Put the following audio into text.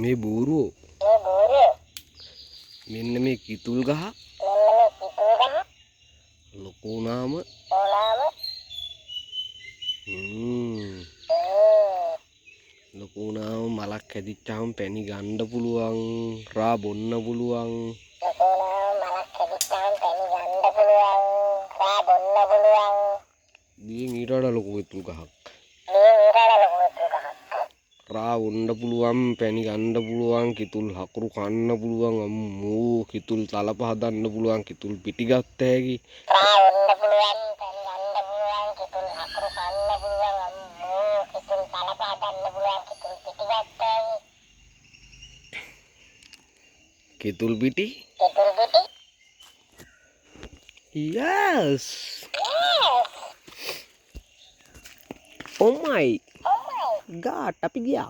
මේ බෝරුවෝ මෙන්න මේ කිතුල් ගහ ලොකු වුණාම ලොකු වුණාම මලක් හැදිච්චාම පැණි ගන්න පුළුවන්, රා බොන්න පුළුවන්. දියෙන් ඊට වඩා ලොකු කිතුල් ගහක්. රා වොන්න පුළුවන්, පැණි ගන්න පුළුවන්, කිතුල් හකුරු කන්න පුළුවන්, අම්මෝ කිතුල් තලප හදන්න පුළුවන්, කිතුල් පිටි ගත්ත හැකි. රා වොන්න පුළුවන්, පැණි ගන්න පුළුවන්, කිතුල් හකුරු කන්න පුළුවන්, අම්මෝ කිතුල් තලප හදන්න පුළුවන්, කිතුල් පිටි ගත්ත හැකි. කිතුල් පිටි? Yes. Oh my God, tapi dia